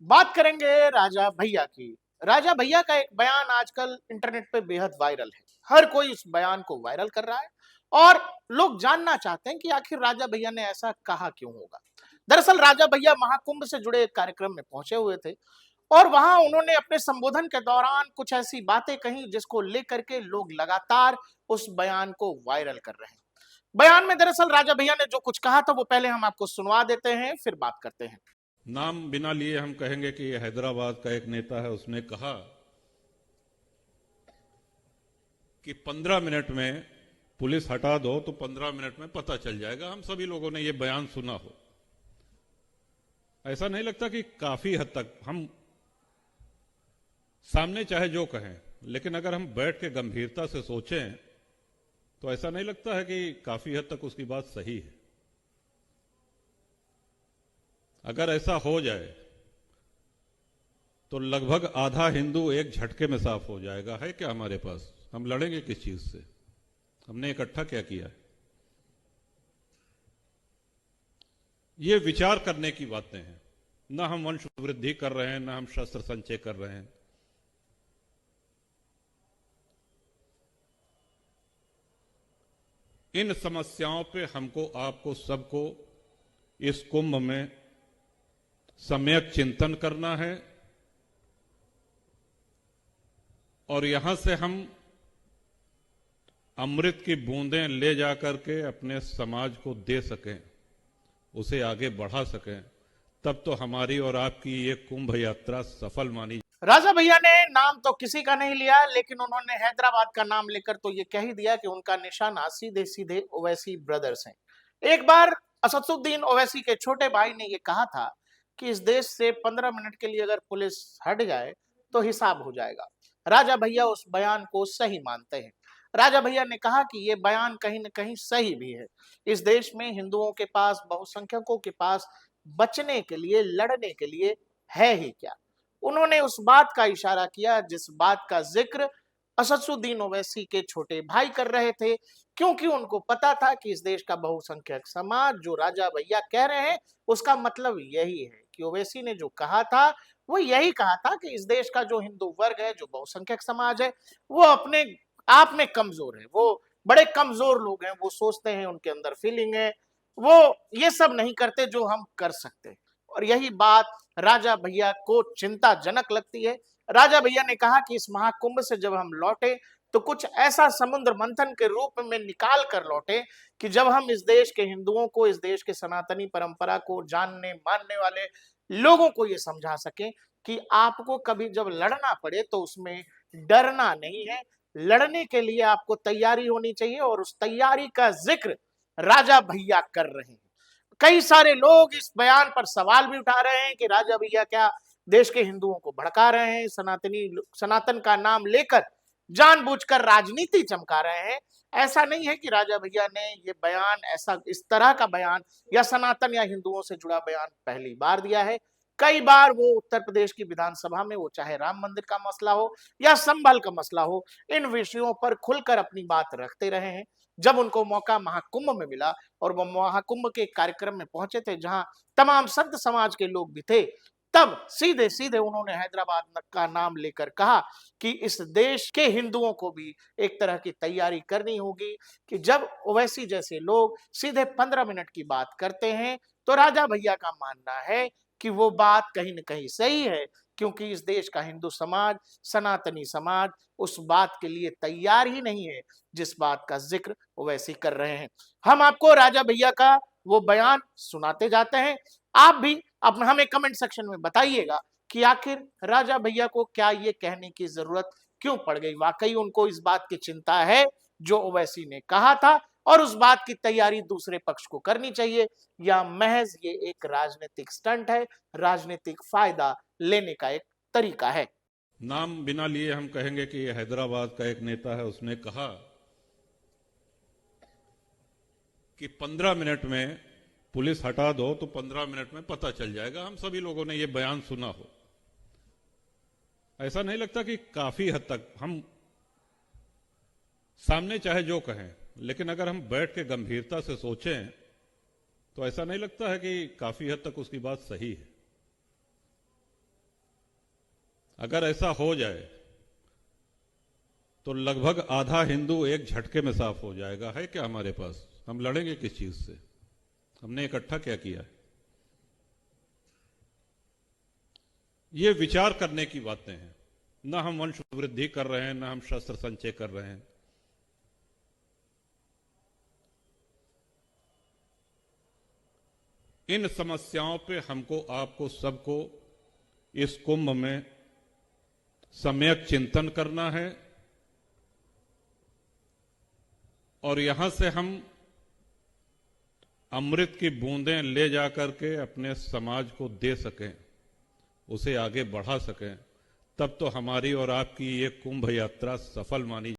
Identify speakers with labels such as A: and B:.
A: बात करेंगे राजा भैया की। राजा भैया का एक बयान आजकल इंटरनेट पे बेहद वायरल है। हर कोई इस बयान को वायरल कर रहा है और लोग जानना चाहते हैं कि आखिर राजा भैया ने ऐसा कहा क्यों होगा। दरअसल राजा भैया महाकुंभ से जुड़े एक कार्यक्रम में पहुंचे हुए थे और वहां उन्होंने अपने संबोधन के दौरान कुछ ऐसी बातें कही जिसको लेकर के लोग लगातार उस बयान को वायरल कर रहे हैं। बयान में दरअसल राजा भैया ने जो कुछ कहा था वो पहले हम आपको सुनवा देते हैं, फिर बात करते हैं।
B: नाम बिना लिए हम कहेंगे कि हैदराबाद का एक नेता है, उसने कहा कि 15 मिनट में पुलिस हटा दो तो 15 मिनट में पता चल जाएगा। हम सभी लोगों ने यह बयान सुना हो। ऐसा नहीं लगता कि काफी हद तक हम सामने चाहे जो कहें, लेकिन अगर हम बैठ के गंभीरता से सोचें तो ऐसा नहीं लगता है कि काफी हद तक उसकी बात सही है। अगर ऐसा हो जाए तो लगभग आधा हिंदू एक झटके में साफ हो जाएगा। है क्या हमारे पास? हम लड़ेंगे किस चीज से? हमने इकट्ठा क्या किया है? ये विचार करने की बातें हैं। न हम वंश वृद्धि कर रहे हैं, न हम शस्त्र संचय कर रहे हैं। इन समस्याओं पे हमको, आपको, सबको इस कुंभ में सम्यक चिंतन करना है और यहां से हम अमृत की बूंदें ले जाकर के अपने समाज को दे सकें, उसे आगे बढ़ा सकें, तब तो हमारी और आपकी ये कुंभ यात्रा सफल मानी।
A: राजा भैया ने नाम तो किसी का नहीं लिया, लेकिन उन्होंने हैदराबाद का नाम लेकर तो ये कह ही दिया कि उनका निशाना सीधे सीधे ओवैसी ब्रदर्स हैं। एक बार असदुद्दीन ओवैसी के छोटे भाई ने ये कहा था कि इस देश से 15 मिनट के लिए अगर पुलिस हट जाए तो हिसाब हो जाएगा। राजा भैया उस बयान को सही मानते हैं। राजा भैया ने कहा कि ये बयान कहीं न कहीं सही भी है। इस देश में हिंदुओं के पास, बहुसंख्यकों के पास बचने के लिए, लड़ने के लिए है ही क्या। उन्होंने उस बात का इशारा किया जिस बात का जिक्र असदुद्दीन ओवैसी के छोटे भाई कर रहे थे, क्योंकि उनको पता था कि इस देश का बहुसंख्यक समाज जो राजा भैया कह रहे हैं उसका मतलब यही है कि ओवैसी ने जो कहा था वो यही कहा था कि इस देश का जो हिंदू वर्ग है, जो बहुसंख्यक समाज है, वो अपने आप में कमजोर है। वो बड़े कमजोर लोग हैं। वो सोचते हैं, उनके अंदर फीलिंग है, वो ये सब नहीं करते जो हम कर सकते। और यही बात राजा भैया को चिंताजनक लगती है। राजा भैया ने कहा कि इस महाकुंभ से जब हम लौटे तो कुछ ऐसा समुद्र मंथन के रूप में निकाल कर लौटे कि जब हम इस देश के हिंदुओं को, इस देश के सनातनी परंपरा को जानने मानने वाले लोगों को ये समझा सके कि आपको कभी जब लड़ना पड़े तो उसमें डरना नहीं है। लड़ने के लिए आपको तैयारी होनी चाहिए और उस तैयारी का जिक्र राजा भैया कर रहे हैं। कई सारे लोग इस बयान पर सवाल भी उठा रहे हैं कि राजा भैया क्या देश के हिंदुओं को भड़का रहे हैं, सनातन का नाम लेकर जानबूझकर राजनीति चमका रहे हैं। ऐसा नहीं है कि राजा भैया ने ये बयान, ऐसा इस तरह का बयान या सनातन या हिंदुओं से जुड़ा बयान पहली बार दिया है। कई बार वो उत्तर प्रदेश की विधानसभा में, वो चाहे राम मंदिर का मसला हो या संभल का मसला हो, इन विषयों पर खुलकर अपनी बात रखते रहे हैं। जब उनको मौका महाकुंभ में मिला और वो महाकुंभ के कार्यक्रम में पहुंचे थे जहां तमाम संत समाज के लोग भी थे, तब सीधे सीधे उन्होंने हैदराबाद का नाम लेकर कहा कि इस देश के हिंदुओं को भी एक तरह की तैयारी करनी होगी कि जब ओवैसी जैसे लोग सीधे 15 मिनट की बात करते हैं तो राजा भैया का मानना है कि वो बात कहीं न कहीं सही है, क्योंकि इस देश का हिंदू समाज, सनातनी समाज उस बात के लिए तैयार ही नहीं है जिस बात का जिक्र ओवैसी कर रहे हैं। हम आपको राजा भैया का वो बयान सुनाते जाते हैं। आप भी अपना हमें कमेंट सेक्शन में बताइएगा कि आखिर राजा भैया को क्या ये कहने की जरूरत क्यों पड़ गई। वाकई उनको इस बात की चिंता है जो ओवैसी ने कहा था और उस बात की तैयारी दूसरे पक्ष को करनी चाहिए, या महज ये एक राजनीतिक स्टंट है, राजनीतिक फायदा लेने का एक तरीका है।
B: नाम बिना लिए हम कहेंगे कि हैदराबाद का एक नेता है, उसने कहा कि 15 मिनट में पुलिस हटा दो तो 15 मिनट में पता चल जाएगा। हम सभी लोगों ने यह बयान सुना हो। ऐसा नहीं लगता कि काफी हद तक हम सामने चाहे जो कहें, लेकिन अगर हम बैठ के गंभीरता से सोचें तो ऐसा नहीं लगता है कि काफी हद तक उसकी बात सही है। अगर ऐसा हो जाए तो लगभग आधा हिंदू एक झटके में साफ हो जाएगा। है क्या हमारे पास? हम लड़ेंगे किस चीज से? हमने इकट्ठा क्या किया है? ये विचार करने की बातें हैं। न हम वंश वृद्धि कर रहे हैं, न हम शस्त्र संचय कर रहे हैं। इन समस्याओं पे हमको, आपको, सबको इस कुंभ में सम्यक चिंतन करना है और यहां से हम अमृत की बूंदें ले जाकर के अपने समाज को दे सकें, उसे आगे बढ़ा सकें, तब तो हमारी और आपकी ये कुंभ यात्रा सफल मानी